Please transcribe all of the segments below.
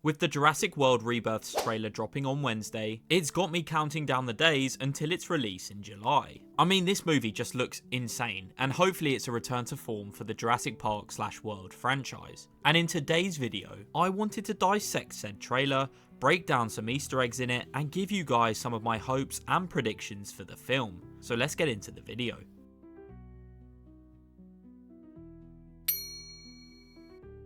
With the Jurassic World Rebirth's trailer dropping on Wednesday, it's got me counting down the days until its release in July. I mean, this movie just looks insane, and hopefully it's a return to form for the Jurassic Park/World franchise. And in today's video, I wanted to dissect said trailer, break down some Easter eggs in it, and give you guys some of my hopes and predictions for the film. So let's get into the video.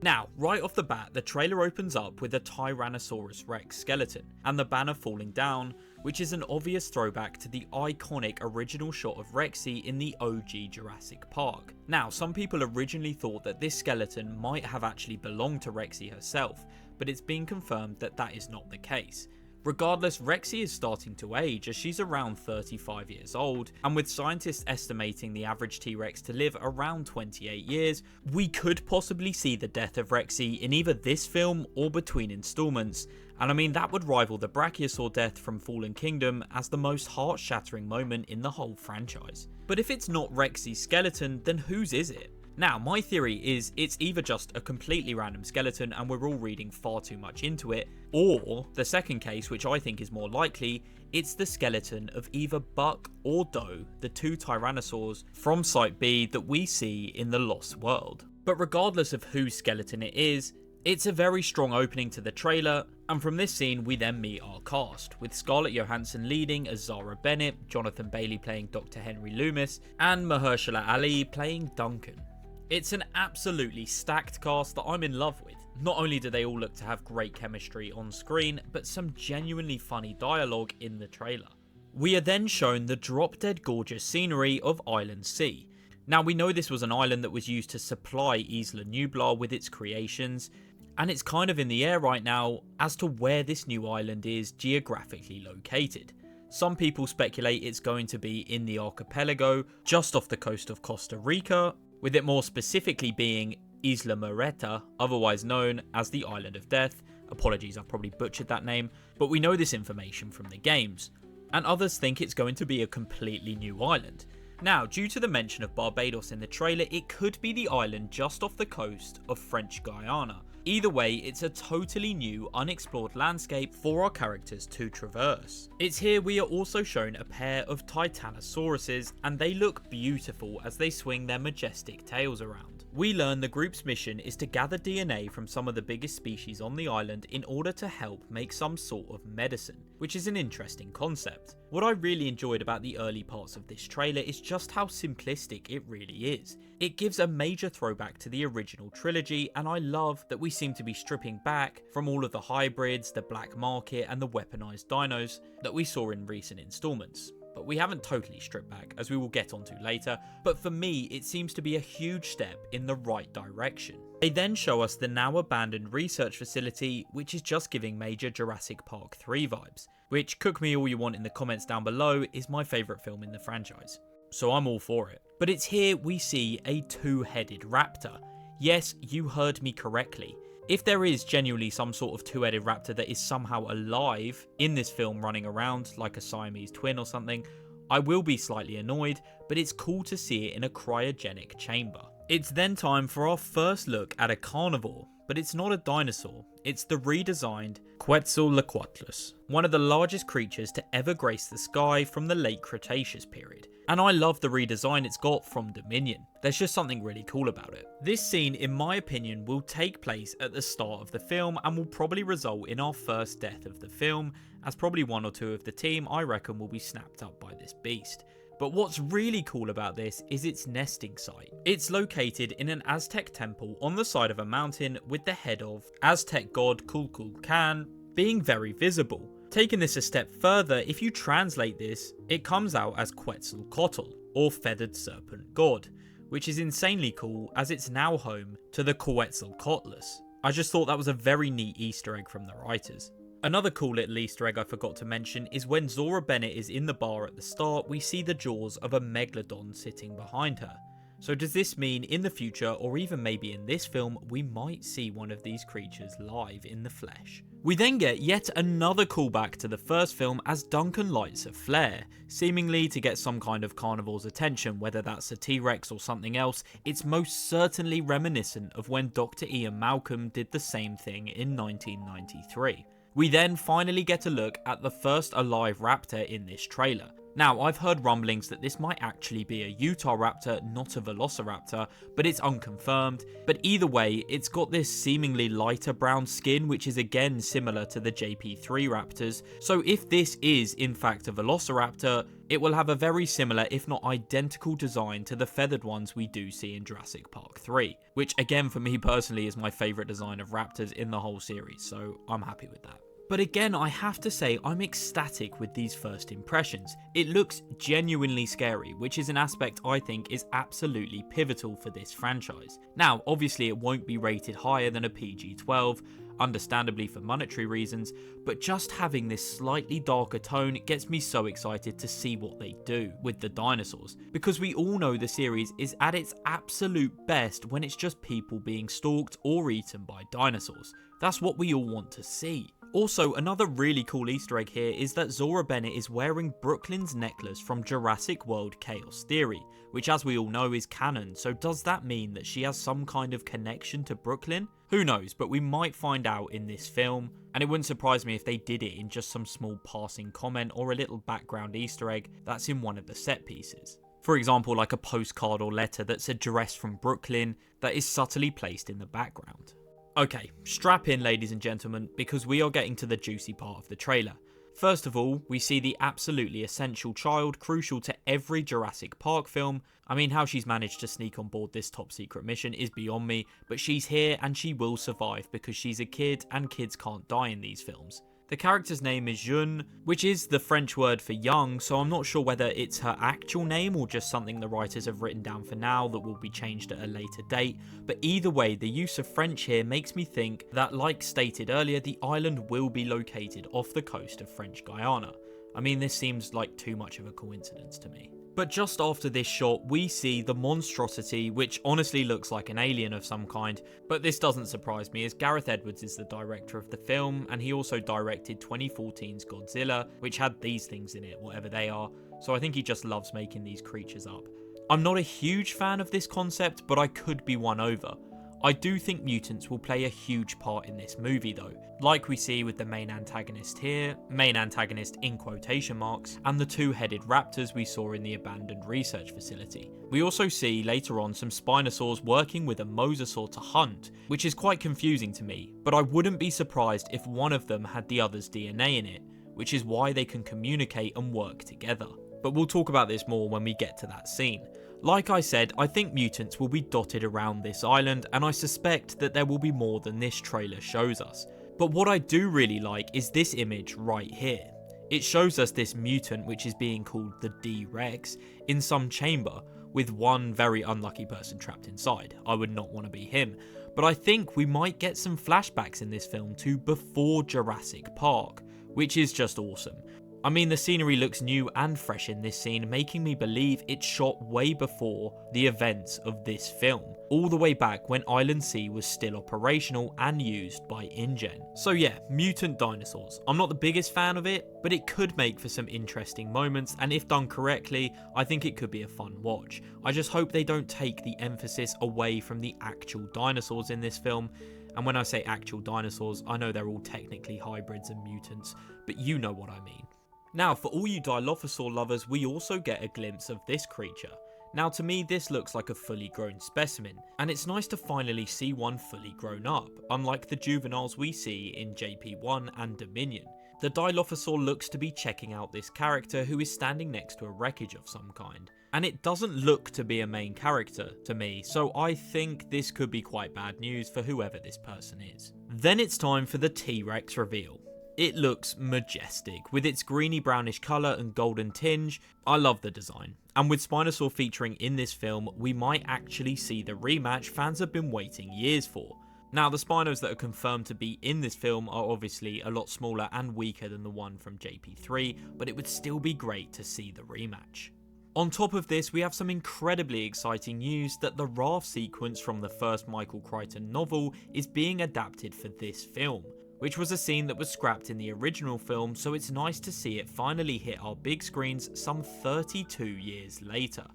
Now, right off the bat, the trailer opens up with a Tyrannosaurus Rex skeleton, and the banner falling down, which is an obvious throwback to the iconic original shot of Rexy in the OG Jurassic Park. Now, some people originally thought that this skeleton might have actually belonged to Rexy herself, but it's been confirmed that that is not the case. Regardless, Rexy is starting to age as she's around 35 years old, and with scientists estimating the average T-Rex to live around 28 years, we could possibly see the death of Rexy in either this film or between installments, and I mean that would rival the Brachiosaur death from Fallen Kingdom as the most heart-shattering moment in the whole franchise. But if it's not Rexy's skeleton, then whose is it? Now, my theory is it's either just a completely random skeleton and we're all reading far too much into it, or the second case, which I think is more likely, it's the skeleton of either Buck or Doe, the two Tyrannosaurs from Site B that we see in the Lost World. But regardless of whose skeleton it is, it's a very strong opening to the trailer, and from this scene we then meet our cast, with Scarlett Johansson leading as Zara Bennett, Jonathan Bailey playing Dr. Henry Loomis, and Mahershala Ali playing Duncan. It's an absolutely stacked cast that I'm in love with. Not only do they all look to have great chemistry on screen, but some genuinely funny dialogue in the trailer. We are then shown the drop-dead gorgeous scenery of Island C. Now, we know this was an island that was used to supply Isla Nublar with its creations, and it's kind of in the air right now as to where this new island is geographically located. Some people speculate it's going to be in the archipelago, just off the coast of Costa Rica, with it more specifically being Isla Moreta, otherwise known as the Island of Death. Apologies, I've probably butchered that name, but we know this information from the games. And others think it's going to be a completely new island. Now, due to the mention of Barbados in the trailer, it could be the island just off the coast of French Guiana. Either way, it's a totally new, unexplored landscape for our characters to traverse. It's here we are also shown a pair of Titanosauruses, and they look beautiful as they swing their majestic tails around. We learn the group's mission is to gather DNA from some of the biggest species on the island in order to help make some sort of medicine, which is an interesting concept. What I really enjoyed about the early parts of this trailer is just how simplistic it really is. It gives a major throwback to the original trilogy, and I love that we seem to be stripping back from all of the hybrids, the black market, and the weaponized dinos that we saw in recent installments. But we haven't totally stripped back, as we will get onto later, but for me it seems to be a huge step in the right direction. They then show us the now abandoned research facility, which is just giving major Jurassic Park 3 vibes, which, cook me all you want in the comments down below, is my favourite film in the franchise. So I'm all for it. But it's here we see a two-headed raptor. Yes, you heard me correctly. If there is genuinely some sort of two-headed raptor that is somehow alive in this film running around like a Siamese twin or something, I will be slightly annoyed, but it's cool to see it in a cryogenic chamber. It's then time for our first look at a carnivore, but it's not a dinosaur, it's the redesigned Quetzalcoatlus, one of the largest creatures to ever grace the sky from the late Cretaceous period. And I love the redesign it's got from Dominion. There's just something really cool about it. This scene, in my opinion, will take place at the start of the film and will probably result in our first death of the film, as probably one or two of the team I reckon will be snapped up by this beast. But what's really cool about this is its nesting site. It's located in an Aztec temple on the side of a mountain with the head of Aztec god Kukulkan being very visible. Taking this a step further, if you translate this, it comes out as Quetzalcoatl, or Feathered Serpent God, which is insanely cool as it's now home to the Quetzalcoatlus. I just thought that was a very neat Easter egg from the writers. Another cool little Easter egg I forgot to mention is when Zora Bennett is in the bar at the start, we see the jaws of a megalodon sitting behind her. So does this mean in the future, or even maybe in this film, we might see one of these creatures live in the flesh? We then get yet another callback to the first film as Duncan lights a flare, seemingly to get some kind of carnivore's attention, whether that's a T-Rex or something else. It's most certainly reminiscent of when Dr. Ian Malcolm did the same thing in 1993. We then finally get a look at the first alive raptor in this trailer. Now, I've heard rumblings that this might actually be a Utah raptor, not a velociraptor, but it's unconfirmed. But either way, it's got this seemingly lighter brown skin, which is again similar to the JP3 raptors. So if this is in fact a velociraptor, it will have a very similar, if not identical design to the feathered ones we do see in Jurassic Park 3, which again for me personally is my favourite design of raptors in the whole series, so I'm happy with that. But again, I have to say I'm ecstatic with these first impressions. It looks genuinely scary, which is an aspect I think is absolutely pivotal for this franchise. Now, obviously it won't be rated higher than a PG-12, understandably for monetary reasons, but just having this slightly darker tone gets me so excited to see what they do with the dinosaurs, because we all know the series is at its absolute best when it's just people being stalked or eaten by dinosaurs. That's what we all want to see. Also, another really cool Easter egg here is that Zora Bennett is wearing Brooklyn's necklace from Jurassic World Chaos Theory, which as we all know is canon, so does that mean that she has some kind of connection to Brooklyn? Who knows, but we might find out in this film, and it wouldn't surprise me if they did it in just some small passing comment or a little background Easter egg that's in one of the set pieces. For example, like a postcard or letter that's addressed from Brooklyn that is subtly placed in the background. Okay, strap in ladies and gentlemen, because we are getting to the juicy part of the trailer. First of all, we see the absolutely essential child crucial to every Jurassic Park film. I mean, how she's managed to sneak on board this top secret mission is beyond me, but she's here and she will survive because she's a kid and kids can't die in these films. The character's name is Jeune, which is the French word for young, so I'm not sure whether it's her actual name or just something the writers have written down for now that will be changed at a later date, but either way, the use of French here makes me think that, like stated earlier, the island will be located off the coast of French Guiana. I mean, this seems like too much of a coincidence to me. But just after this shot, we see the monstrosity, which honestly looks like an alien of some kind, but this doesn't surprise me as Gareth Edwards is the director of the film, and he also directed 2014's Godzilla, which had these things in it, whatever they are, so I think he just loves making these creatures up. I'm not a huge fan of this concept, but I could be won over. I do think mutants will play a huge part in this movie though, like we see with the main antagonist here, main antagonist in quotation marks, and the two-headed raptors we saw in the abandoned research facility. We also see later on some Spinosaurs working with a mosasaur to hunt, which is quite confusing to me, but I wouldn't be surprised if one of them had the other's DNA in it, which is why they can communicate and work together. But we'll talk about this more when we get to that scene. Like I said, I think mutants will be dotted around this island, and I suspect that there will be more than this trailer shows us. But what I do really like is this image right here. It shows us this mutant, which is being called the D-Rex, in some chamber, with one very unlucky person trapped inside. I would not want to be him. But I think we might get some flashbacks in this film to before Jurassic Park, which is just awesome. I mean, the scenery looks new and fresh in this scene, making me believe it's shot way before the events of this film, all the way back when Island C was still operational and used by InGen. So yeah, mutant dinosaurs. I'm not the biggest fan of it, but it could make for some interesting moments, and if done correctly, I think it could be a fun watch. I just hope they don't take the emphasis away from the actual dinosaurs in this film. And when I say actual dinosaurs, I know they're all technically hybrids and mutants, but you know what I mean. Now, for all you Dilophosaur lovers, we also get a glimpse of this creature. Now, to me, this looks like a fully grown specimen, and it's nice to finally see one fully grown up, unlike the juveniles we see in JP1 and Dominion. The Dilophosaur looks to be checking out this character who is standing next to a wreckage of some kind, and it doesn't look to be a main character to me, so I think this could be quite bad news for whoever this person is. Then it's time for the T-Rex reveal. It looks majestic, with its greeny brownish colour and golden tinge. I love the design. And with Spinosaur featuring in this film, we might actually see the rematch fans have been waiting years for. Now, the Spinos that are confirmed to be in this film are obviously a lot smaller and weaker than the one from JP3, but it would still be great to see the rematch. On top of this, we have some incredibly exciting news that the raft sequence from the first Michael Crichton novel is being adapted for this film, which was a scene that was scrapped in the original film, so it's nice to see it finally hit our big screens some 32 years later.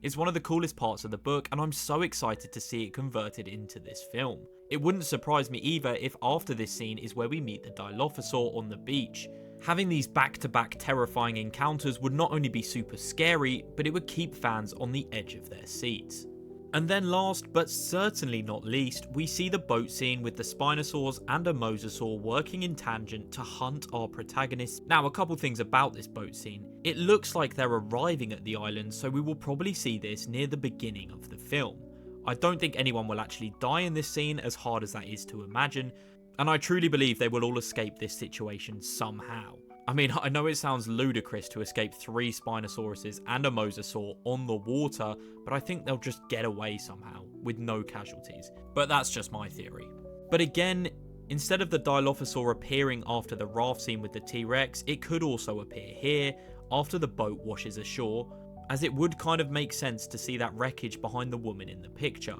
It's one of the coolest parts of the book, and I'm so excited to see it converted into this film. It wouldn't surprise me either if after this scene is where we meet the Dilophosaur on the beach. Having these back-to-back terrifying encounters would not only be super scary, but it would keep fans on the edge of their seats. And then last, but certainly not least, we see the boat scene with the Spinosaurs and a Mosasaur working in tangent to hunt our protagonists. Now, a couple things about this boat scene. It looks like they're arriving at the island, so we will probably see this near the beginning of the film. I don't think anyone will actually die in this scene, as hard as that is to imagine, and I truly believe they will all escape this situation somehow. I mean, I know it sounds ludicrous to escape 3 Spinosauruses and a Mosasaur on the water, but I think they'll just get away somehow, with no casualties. But that's just my theory. But again, instead of the Dilophosaur appearing after the raft scene with the T-Rex, it could also appear here, after the boat washes ashore, as it would kind of make sense to see that wreckage behind the woman in the picture.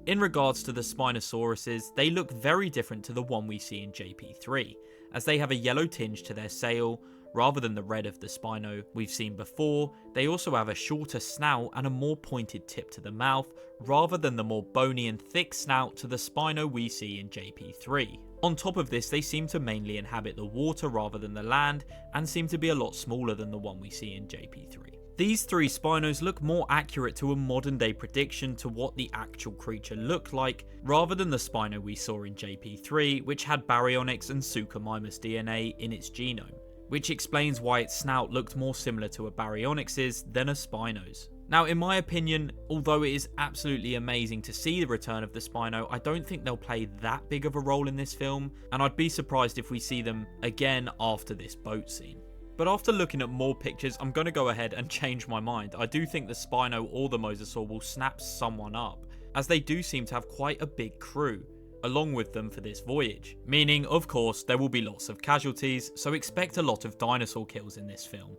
In regards to the Spinosauruses, they look very different to the one we see in JP3, as they have a yellow tinge to their sail, rather than the red of the Spino we've seen before. They also have a shorter snout and a more pointed tip to the mouth, rather than the more bony and thick snout to the Spino we see in JP3. On top of this, they seem to mainly inhabit the water rather than the land, and seem to be a lot smaller than the one we see in JP3. These 3 Spinos look more accurate to a modern day prediction to what the actual creature looked like, rather than the Spino we saw in JP3, which had baryonyx and Suchomimus DNA in its genome, which explains why its snout looked more similar to a baryonyx's than a Spino's. Now, in my opinion, although it is absolutely amazing to see the return of the Spino, I don't think they'll play that big of a role in this film, and I'd be surprised if we see them again after this boat scene. But after looking at more pictures, I'm going to go ahead and change my mind. I do think the Spino or the Mosasaur will snap someone up, as they do seem to have quite a big crew along with them for this voyage. Meaning, of course, there will be lots of casualties, so expect a lot of dinosaur kills in this film.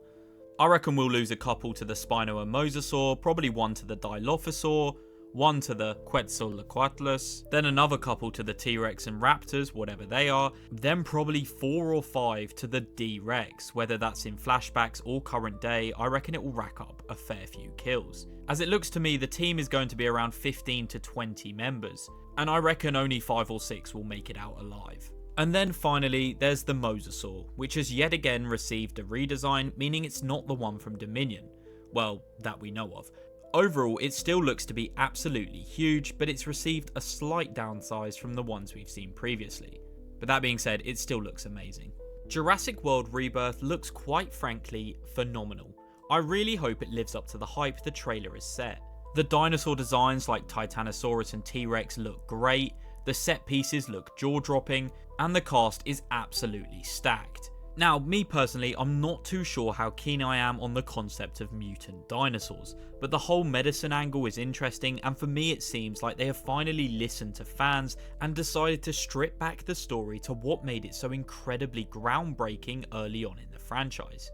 I reckon we'll lose a couple to the Spino and Mosasaur, probably one to the Dilophosaur, one to the Quetzalcoatlus, then another couple to the T-Rex and Raptors, whatever they are, then probably 4 or 5 to the D-Rex, whether that's in flashbacks or current day. I reckon it will rack up a fair few kills. As it looks to me, the team is going to be around 15 to 20 members, and I reckon only 5 or 6 will make it out alive. And then finally, there's the Mosasaur, which has yet again received a redesign, meaning it's not the one from Dominion. Well, that we know of. Overall, it still looks to be absolutely huge, but it's received a slight downsize from the ones we've seen previously. But that being said, it still looks amazing. Jurassic World Rebirth looks quite frankly phenomenal. I really hope it lives up to the hype the trailer has set. The dinosaur designs like Titanosaurus and T-Rex look great, the set pieces look jaw-dropping, and the cast is absolutely stacked. Now, me personally, I'm not too sure how keen I am on the concept of mutant dinosaurs, but the whole medicine angle is interesting, and for me it seems like they have finally listened to fans and decided to strip back the story to what made it so incredibly groundbreaking early on in the franchise.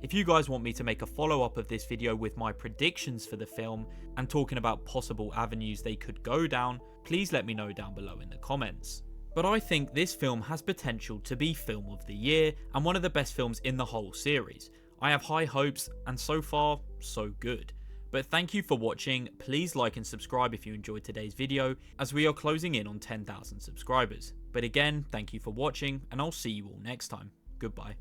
If you guys want me to make a follow-up of this video with my predictions for the film and talking about possible avenues they could go down, please let me know down below in the comments. But I think this film has potential to be film of the year and one of the best films in the whole series. I have high hopes, and so far, so good. But thank you for watching. Please like and subscribe if you enjoyed today's video, as we are closing in on 10,000 subscribers. But again, thank you for watching, and I'll see you all next time. Goodbye.